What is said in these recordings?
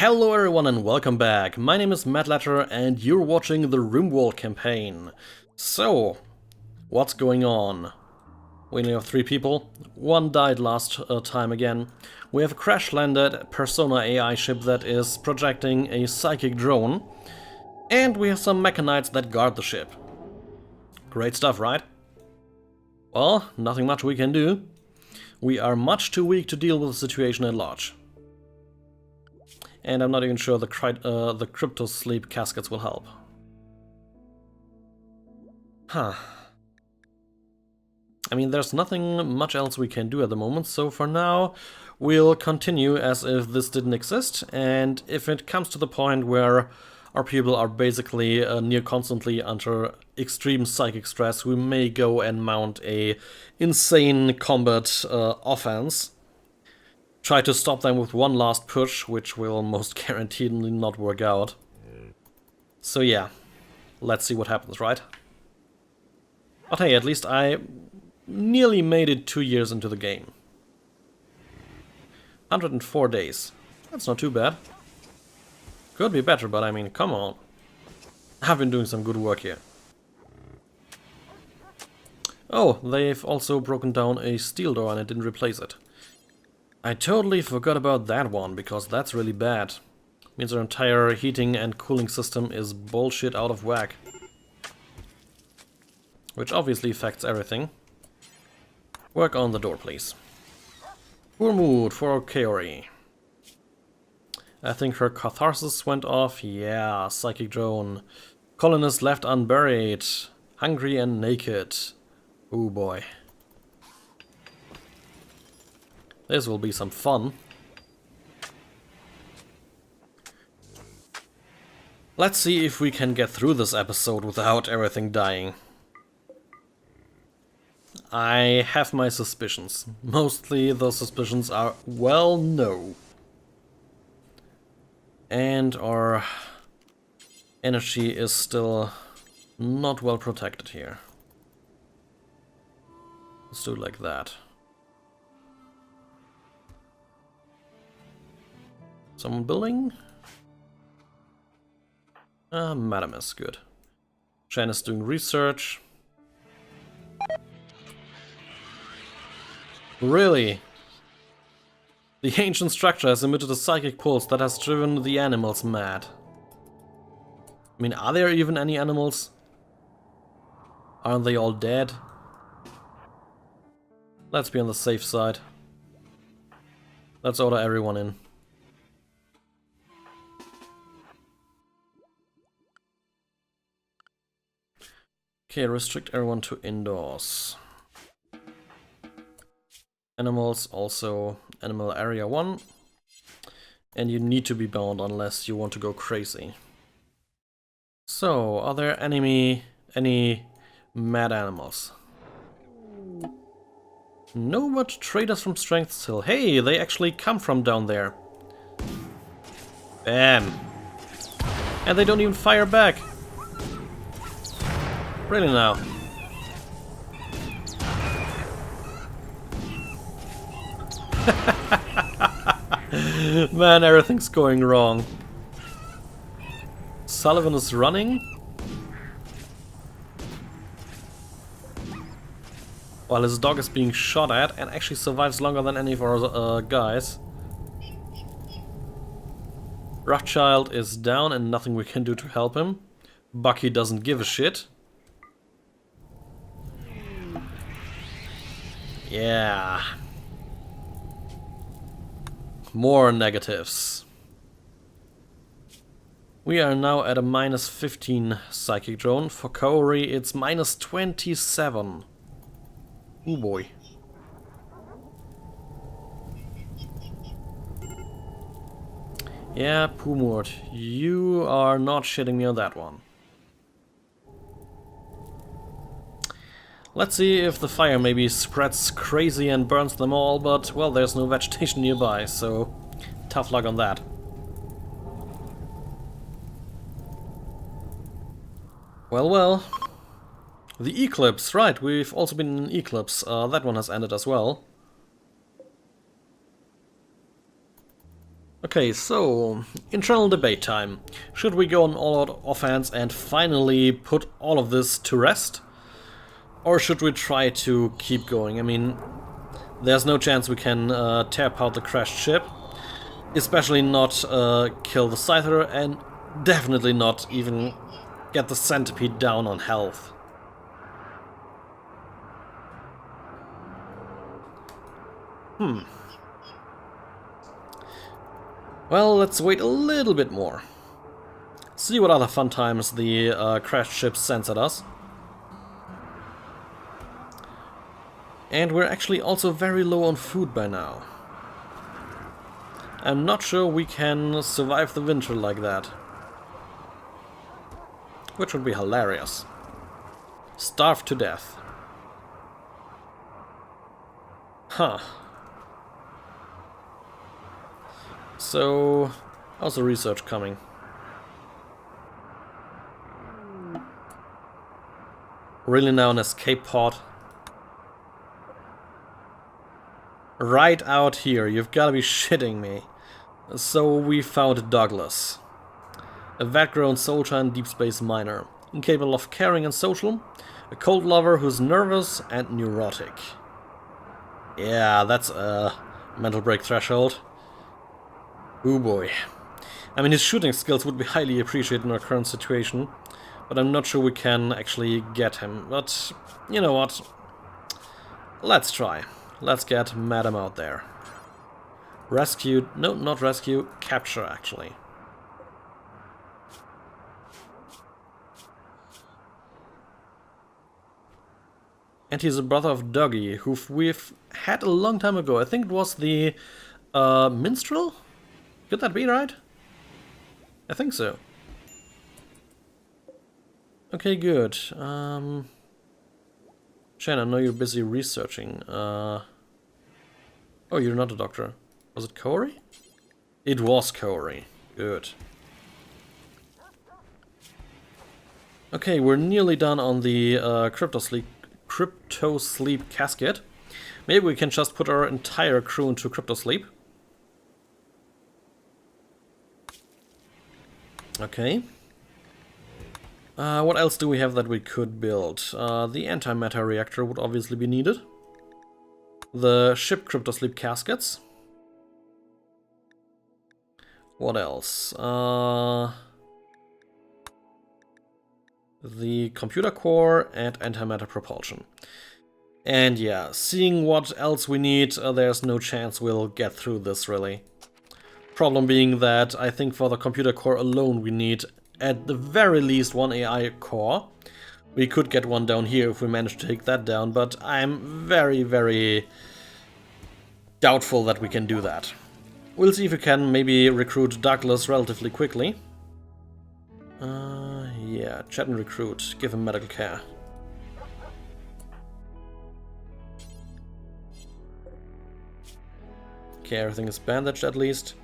Hello everyone and welcome back. My name is Matt Latter and you're watching the Rimworld campaign. So, what's going on? We only have 3 people. One died last time again. We have a crash-landed Persona AI ship that is projecting a psychic drone. And we have some mechanites that guard the ship. Great stuff, right? Well, nothing much we can do. We are much too weak to deal with the situation at large. And I'm not even sure the crypto sleep caskets will help. Huh. I mean, there's nothing much else we can do at the moment, so for now we'll continue as if this didn't exist, and if it comes to the point where our people are basically near constantly under extreme psychic stress, we may go and mount a insane combat offense. Try to stop them with one last push, which will most guaranteedly not work out. So yeah, let's see what happens, right? But hey, at least I nearly made it 2 years into the game. 104 days. That's not too bad. Could be better, but I mean, come on. I've been doing some good work here. Oh, they've also broken down a steel door and I didn't replace it. I totally forgot about that one, because that's really bad. Means our entire heating and cooling system is bullshit out of whack. Which obviously affects everything. Work on the door, please. Poor mood for Kaori. I think her catharsis went off. Yeah, psychic drone. Colonist left unburied. Hungry and naked. Oh boy. This will be some fun. Let's see if we can get through this episode without everything dying. I have my suspicions. Mostly those suspicions are, well, no. And our energy is still not well protected here. Let's do it like that. Someone building? Madam is good. Shan is doing research. Really? The ancient structure has emitted a psychic pulse that has driven the animals mad. I mean, are there even any animals? Aren't they all dead? Let's be on the safe side. Let's order everyone in. Okay, restrict everyone to indoors. Animals also animal area 1. And you need to be bound unless you want to go crazy. So, are there any mad animals? No, but traders from strength still. Hey, they actually come from down there. Bam. And they don't even fire back. Really now. Man, everything's going wrong. Sullivan is running. While his dog is being shot at and actually survives longer than any of our guys. Rothschild is down and nothing we can do to help him. Bucky doesn't give a shit. Yeah. More negatives. We are now at a -15 psychic drone. For Kaori it's -27. Oh boy. Yeah, Pumort, you are not shitting me on that one. Let's see if the fire maybe spreads crazy and burns them all, but, well, there's no vegetation nearby, so tough luck on that. Well, well. The eclipse, right, we've also been in an eclipse. That one has ended as well. Okay, so internal debate time. Should we go on all-out offense and finally put all of this to rest? Or should we try to keep going? I mean, there's no chance we can tear apart the crashed ship. Especially not kill the Scyther, and definitely not even get the centipede down on health. Well, let's wait a little bit more. See what other fun times the crashed ship sends at us. And we're actually also very low on food by now. I'm not sure we can survive the winter like that. Which would be hilarious. Starve to death. Huh. So, how's the research coming? Really now an escape pod? Right out here, you've gotta be shitting me. So we found Douglas. A vet-grown soldier and deep space miner. Incapable of caring and social. A cold lover who's nervous and neurotic. Yeah, that's a mental break threshold. Ooh boy. I mean, his shooting skills would be highly appreciated in our current situation, but I'm not sure we can actually get him. But, you know what? Let's try. Let's get Madam out there. Rescue... no, not rescue. Capture, actually. And he's a brother of Dougie, who we've had a long time ago. I think it was the minstrel? Could that be right? I think so. Okay, good. Shannon, I know you're busy researching. Oh, you're not a doctor. Was it Corey? It was Corey. Good. Okay, we're nearly done on the crypto sleep casket. Maybe we can just put our entire crew into crypto sleep. Okay. What else do we have that we could build? The antimatter reactor would obviously be needed. The ship crypto sleep caskets. What else? The computer core and antimatter propulsion. And yeah, seeing what else we need, there's no chance we'll get through this, really. Problem being that I think for the computer core alone we need at the very least one AI core. We could get one down here if we manage to take that down, but I'm very, very doubtful that we can do that. We'll see if we can maybe recruit Douglas relatively quickly. Yeah, chat and recruit. Give him medical care. Okay, everything is bandaged at least.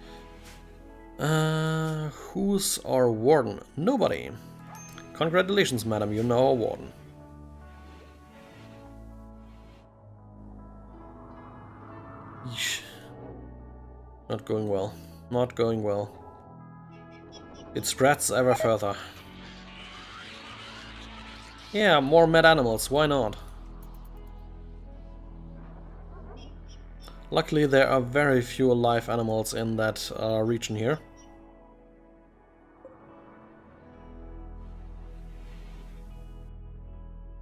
Who's our warden? Nobody. Congratulations, madam, you're now a warden. Yeesh. Not going well. Not going well. It spreads ever further. Yeah, more mad animals, why not? Luckily there are very few live animals in that region here.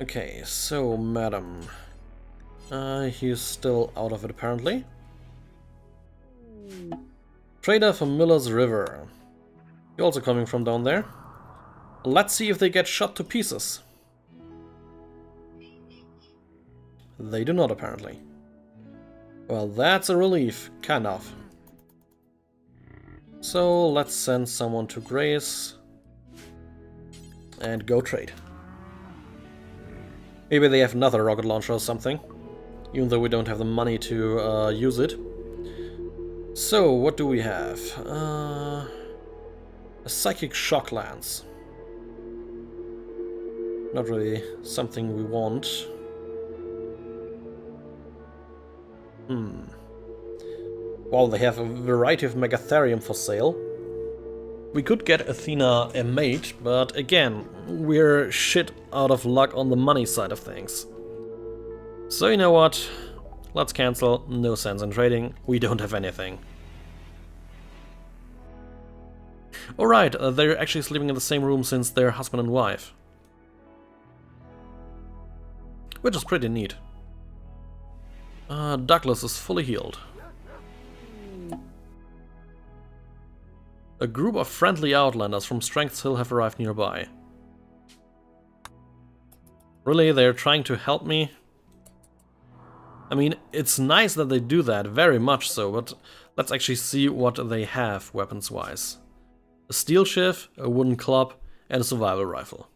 Okay, so madam. He's still out of it apparently. Trader from Miller's River. You're also coming from down there. Let's see if they get shot to pieces. They do not apparently. Well, that's a relief, kind of. So let's send someone to Grace and go trade. Maybe they have another rocket launcher or something, even though we don't have the money to use it. So, what do we have? A psychic shock lance. Not really something we want. Well, they have a variety of Megatherium for sale. We could get Athena a mate, but again, we're shit out of luck on the money side of things. So you know what? Let's cancel. No sense in trading. We don't have anything. Alright, they're actually sleeping in the same room since they're husband and wife. Which is pretty neat. Douglas is fully healed. A group of friendly outlanders from Strength's Hill have arrived nearby. Really, they're trying to help me? I mean, it's nice that they do that, very much so, but let's actually see what they have weapons-wise. A steel shiv, a wooden club, and a survival rifle.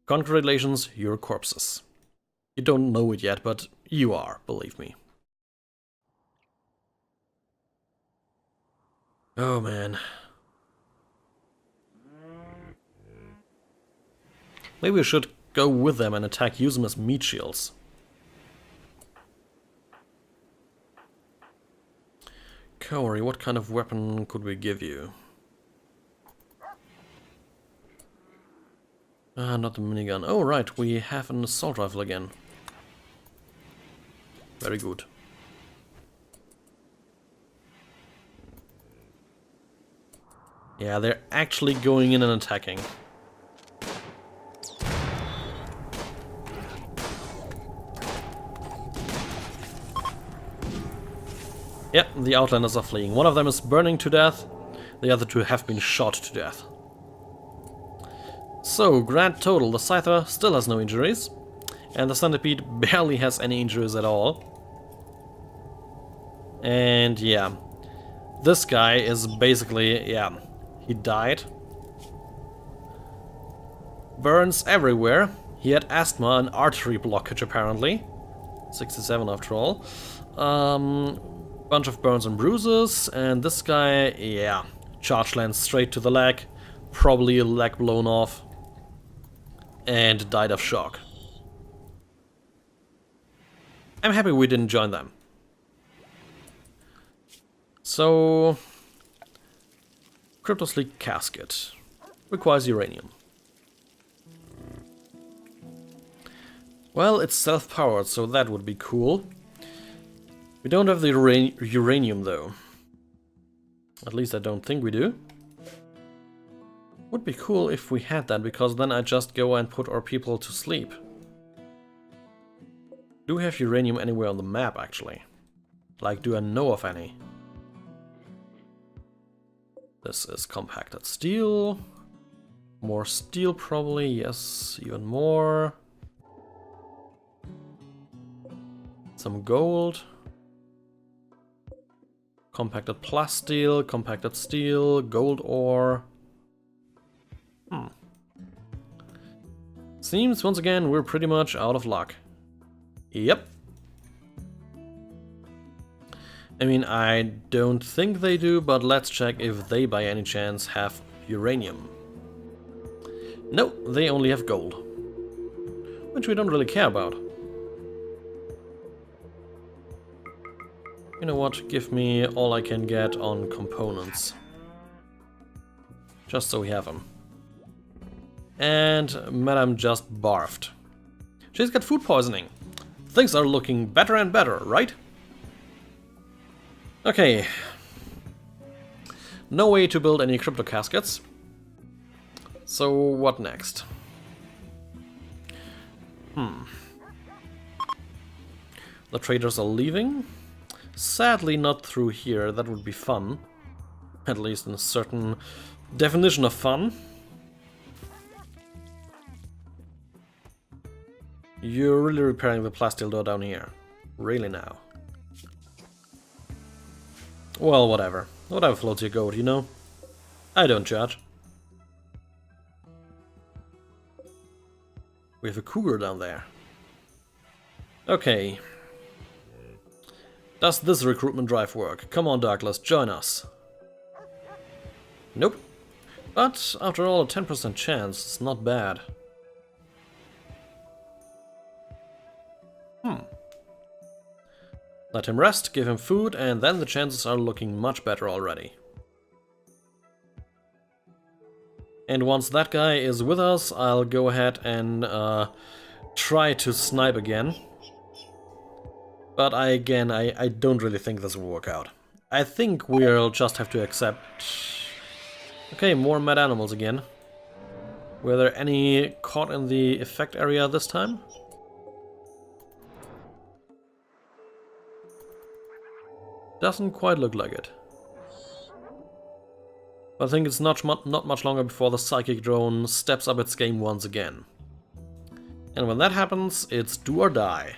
Congratulations, you're corpses. You don't know it yet, but you are, believe me. Oh man. Maybe we should go with them and attack, use them as meat shields. Kaori, what kind of weapon could we give you? Not the minigun. Oh right, we have an assault rifle again. Very good. Yeah, they're actually going in and attacking. Yep, the Outlanders are fleeing. One of them is burning to death, the other two have been shot to death. So, grand total, the Scyther still has no injuries, and the Centipede barely has any injuries at all. And yeah, this guy is basically, yeah, he died. Burns everywhere. He had asthma and artery blockage apparently. 67 after all. Bunch of burns and bruises, and this guy, yeah, charge lands straight to the leg, probably a leg blown off, and died of shock. I'm happy we didn't join them. So, Cryptosleek casket requires uranium. Well, it's self-powered, so that would be cool. We don't have the uranium though. At least I don't think we do. Would be cool if we had that, because then I just go and put our people to sleep. Do we have uranium anywhere on the map actually? Like, do I know of any? This is compacted steel. More steel probably, yes, even more. Some gold. Compacted compacted steel, gold ore. Seems once again we're pretty much out of luck. Yep. I mean, I don't think they do, but let's check if they by any chance have uranium. No, they only have gold. Which we don't really care about. You know what, give me all I can get on components. Just so we have them. And Madame just barfed. She's got food poisoning. Things are looking better and better, right? Okay. No way to build any crypto caskets. So what next? The traders are leaving. Sadly not through here, that would be fun. At least in a certain definition of fun. You're really repairing the plasteel down here. Really now. Well, whatever. Whatever floats your goat, you know? I don't judge. We have a cougar down there. Okay. Does this recruitment drive work? Come on, Douglas, join us. Nope. But after all, a 10% chance, it's not bad. Let him rest, give him food, and then the chances are looking much better already. And once that guy is with us, I'll go ahead and try to snipe again. But I don't really think this will work out. I think we'll just have to accept... Okay, more mad animals again. Were there any caught in the effect area this time? Doesn't quite look like it. But I think it's not much longer before the psychic drone steps up its game once again. And when that happens, it's do or die.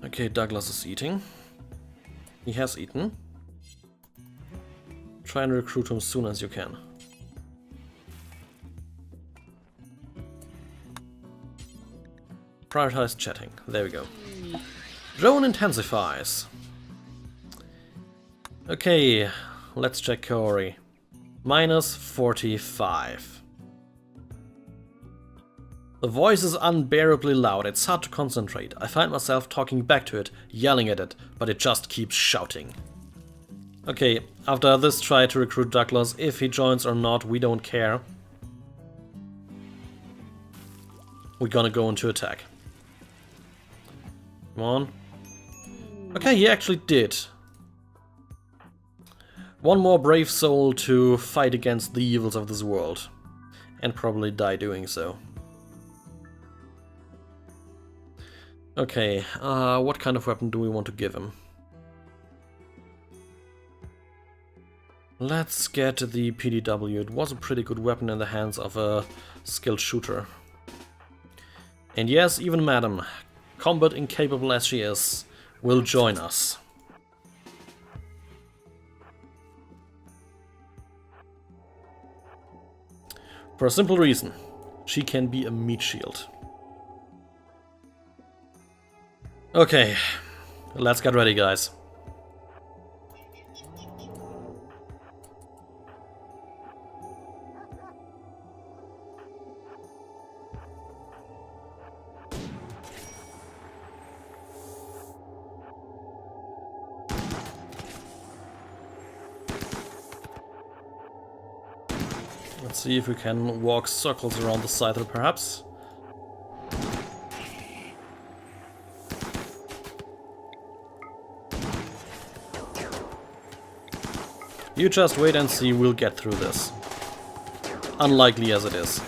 Okay, Douglas is eating. He has eaten. Try and recruit him as soon as you can. Prioritize chatting. There we go. Drone intensifies. Okay, let's check Kaori. Minus 45. The voice is unbearably loud, it's hard to concentrate. I find myself talking back to it, yelling at it, but it just keeps shouting. Okay, after this try to recruit Douglas, if he joins or not, we don't care. We're gonna go into attack. Come on. Okay, he actually did. One more brave soul to fight against the evils of this world. And probably die doing so. Okay, what kind of weapon do we want to give him? Let's get the PDW. It was a pretty good weapon in the hands of a skilled shooter. And yes, even Madam, combat incapable as she is, will join us. For a simple reason, she can be a meat shield. Okay, let's get ready, guys. Let's see if we can walk circles around the scythe, perhaps. You just wait and see, we'll get through this. Unlikely as it is.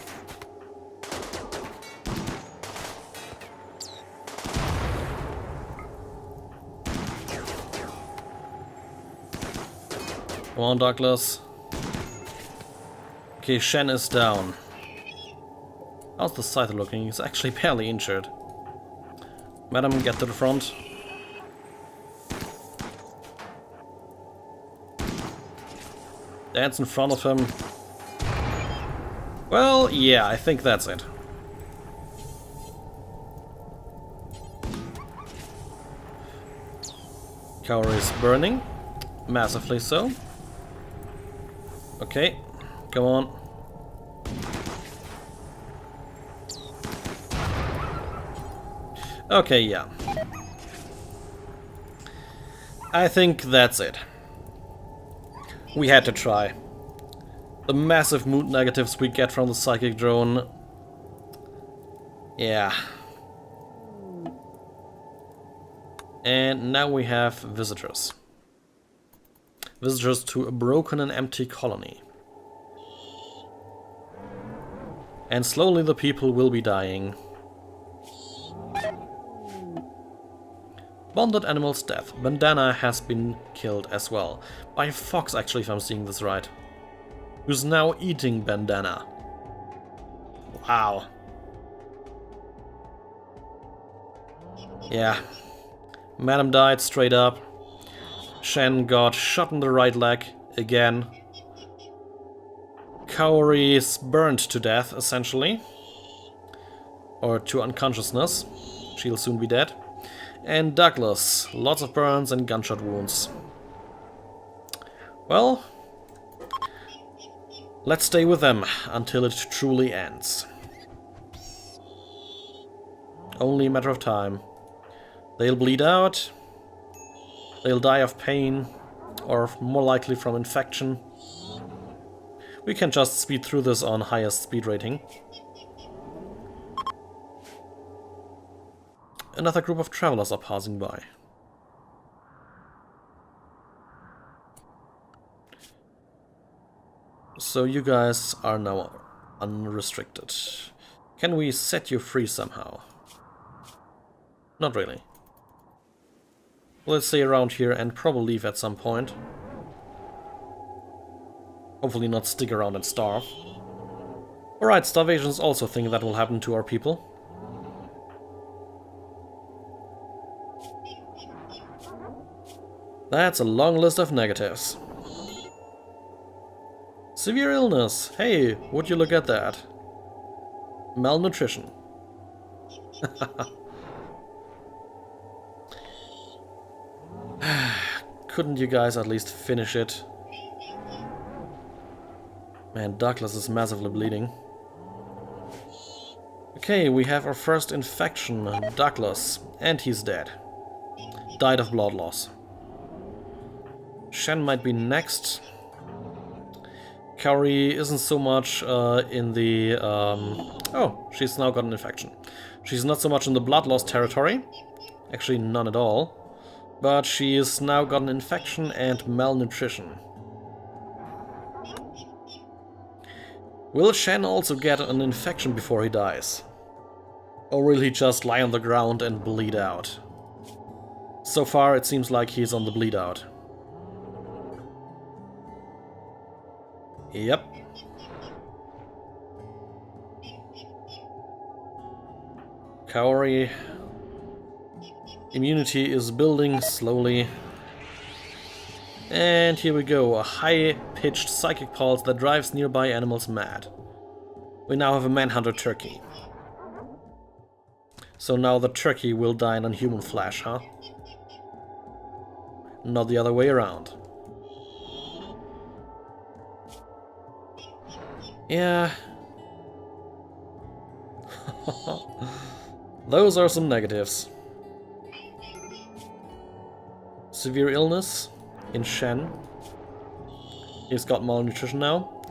Come on, Douglas. Okay, Shen is down. How's the scythe looking? He's actually barely injured. Madam, get to the front. Dance in front of him. Well, yeah, I think that's it. Kaori is burning. Massively so. Okay, come on. Okay, yeah. I think that's it. We had to try. The massive mood negatives we get from the psychic drone. Yeah. And now we have visitors. Visitors to a broken and empty colony. And slowly the people will be dying. Bonded animal's death. Bandana has been killed as well. By a fox, actually, if I'm seeing this right. Who's now eating Bandana. Wow. Yeah. Madam died straight up. Shen got shot in the right leg again. Kaori is burned to death, essentially. Or to unconsciousness. She'll soon be dead. And Douglas, lots of burns and gunshot wounds. Well, Let's stay with them until it truly ends. Only a matter of time. They'll bleed out, they'll die of pain, or more likely from infection. We can just speed through this on highest speed rating. Another group of travelers are passing by. So you guys are now unrestricted. Can we set you free somehow? Not really. Let's stay around here and probably leave at some point. Hopefully not stick around and starve. Alright, starvation is also a thing that will happen to our people. That's a long list of negatives. Severe illness. Hey, would you look at that? Malnutrition. Couldn't you guys at least finish it? Man, Douglas is massively bleeding. Okay, we have our first infection, Douglas, and he's dead. Died of blood loss. Shen might be next. Kaori isn't so much in the... oh, she's now got an infection. She's not so much in the blood loss territory. Actually, none at all. But she's now got an infection and malnutrition. Will Shen also get an infection before he dies? Or will he just lie on the ground and bleed out? So far, it seems like he's on the bleed out. Yep. Kaori. Immunity is building slowly. And here we go, a high-pitched psychic pulse that drives nearby animals mad. We now have a manhunter turkey. So now the turkey will dine on human flesh, huh? Not the other way around. Yeah. Those are some negatives. Severe illness in Shen. He's got malnutrition now.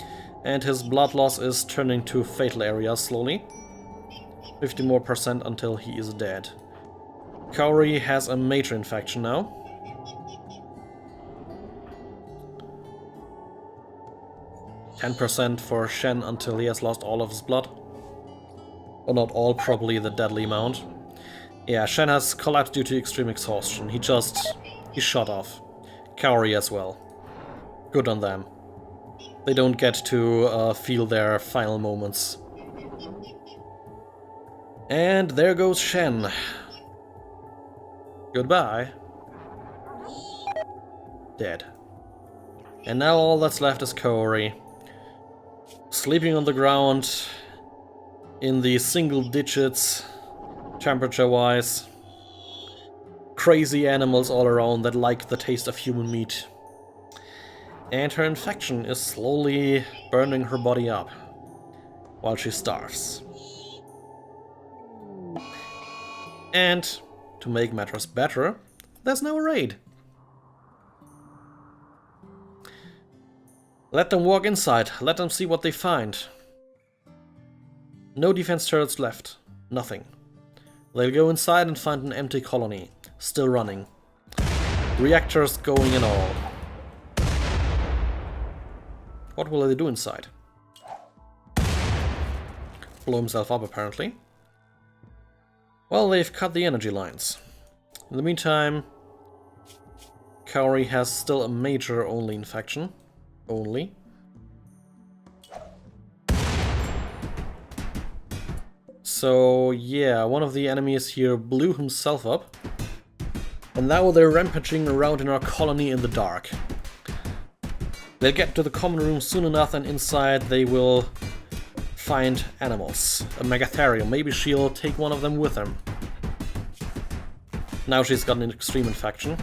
And his blood loss is turning to fatal areas slowly. 50% more until he is dead. Kaori has a major infection now. %10% for Shen until he has lost all of his blood. Or not all, probably the deadly amount. Yeah, Shen has collapsed due to extreme exhaustion. He shot off. Kaori as well. Good on them. They don't get to feel their final moments. And there goes Shen. Goodbye. Dead. And now all that's left is Kaori. Sleeping on the ground in the single digits, temperature-wise. Crazy animals all around that like the taste of human meat. And her infection is slowly burning her body up while she starves. And to make matters better, there's no raid. Let them walk inside, let them see what they find. No defense turrets left, nothing. They'll go inside and find an empty colony, still running. Reactors going and all. What will they do inside? Blow himself up, apparently. Well, they've cut the energy lines. In the meantime, Kaori has still a major only infection. Only. So, yeah, one of the enemies here blew himself up. And now they're rampaging around in our colony in the dark. They'll get to the common room soon enough, and inside they will find animals. A Megatherium. Maybe she'll take one of them with them. Now she's got an extreme infection.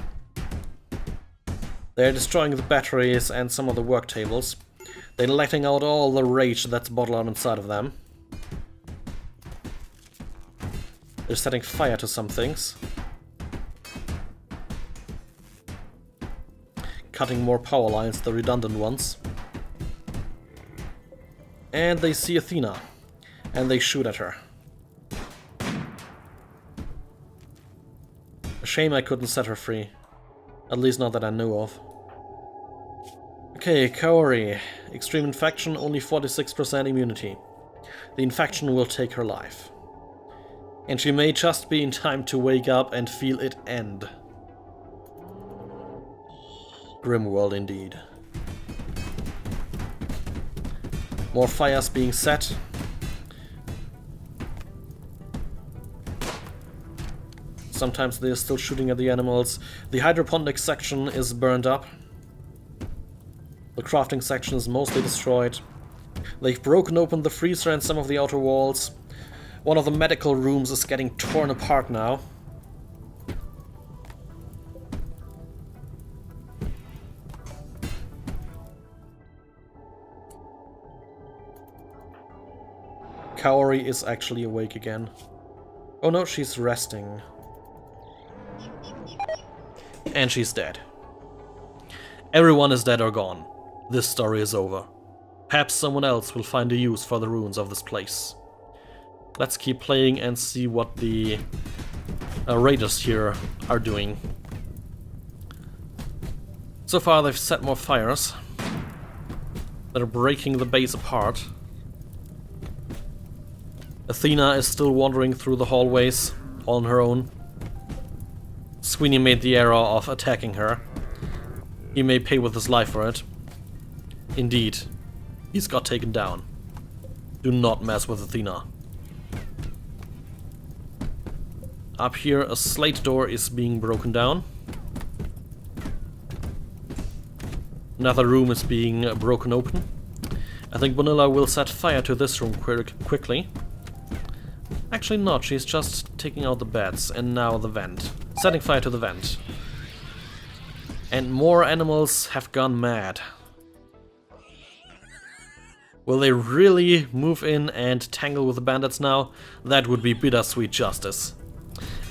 They're destroying the batteries and some of the work tables. They're letting out all the rage that's bottled up inside of them. They're setting fire to some things. Cutting more power lines, the redundant ones. And they see Athena. And they shoot at her. A shame I couldn't set her free. At least not that I knew of. Okay, Kaori. Extreme infection, only 46% immunity. The infection will take her life. And she may just be in time to wake up and feel it end. Rimworld indeed. More fires being set. Sometimes they're still shooting at the animals. The hydroponic section is burned up. The crafting section is mostly destroyed. They've broken open the freezer and some of the outer walls. One of the medical rooms is getting torn apart now. Kaori is actually awake again. Oh no, she's resting. And she's dead. Everyone is dead or gone. This story is over. Perhaps someone else will find a use for the ruins of this place. Let's keep playing and see what the raiders here are doing. So far they've set more fires. They're breaking the base apart. Athena is still wandering through the hallways on her own. Sweeney made the error of attacking her. He may pay with his life for it. Indeed, he's got taken down. Do not mess with Athena. Up here, a slate door is being broken down. Another room is being broken open. I think Bonilla will set fire to this room quickly. Actually not, she's just taking out the beds, and now the vent. Setting fire to the vent. And more animals have gone mad. Will they really move in and tangle with the bandits now? That would be bittersweet justice.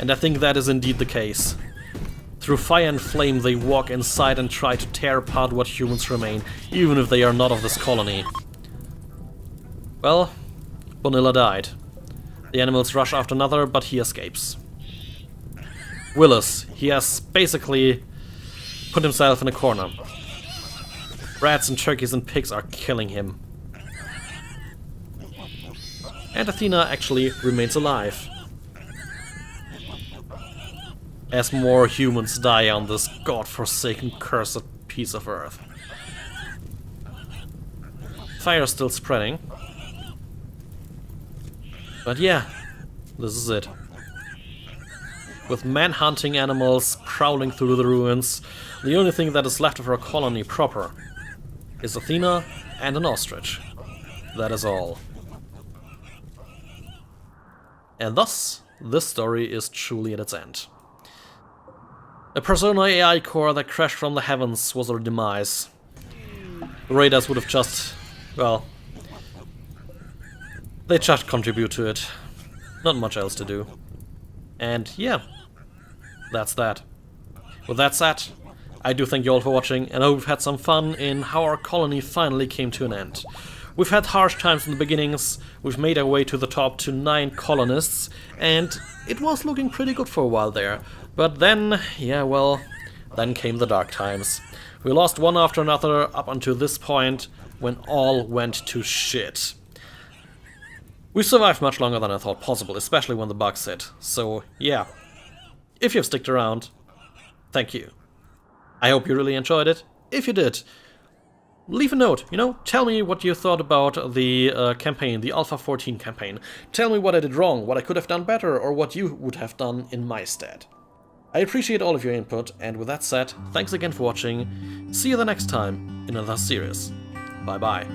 And I think that is indeed the case. Through fire and flame they walk inside and try to tear apart what humans remain, even if they are not of this colony. Well, Bonilla died. The animals rush after another, but he escapes. Willis, he has basically put himself in a corner. Rats and turkeys and pigs are killing him. And Athena actually remains alive. As more humans die on this godforsaken, cursed piece of earth. Fire is still spreading. But yeah, this is it. With man-hunting animals prowling through the ruins, the only thing that is left of our colony proper is Athena and an ostrich. That is all. And thus, this story is truly at its end. A Persona AI core that crashed from the heavens was our demise. The raiders would have just, well, they just contribute to it. Not much else to do. And yeah, that's that. With that said, I do thank you all for watching, and I hope you've had some fun in how our colony finally came to an end. We've had harsh times in the beginnings, we've made our way to the top to 9 colonists, and it was looking pretty good for a while there. But then, yeah, well, then came the dark times. We lost one after another up until this point, when all went to shit. We survived much longer than I thought possible, especially when the bugs hit. So, yeah. If you've stuck around, thank you. I hope you really enjoyed it. If you did, leave a note, tell me what you thought about the campaign, the Alpha 14 campaign. Tell me what I did wrong, what I could have done better, or what you would have done in my stead. I appreciate all of your input, and with that said, thanks again for watching. See you the next time in another series. Bye bye.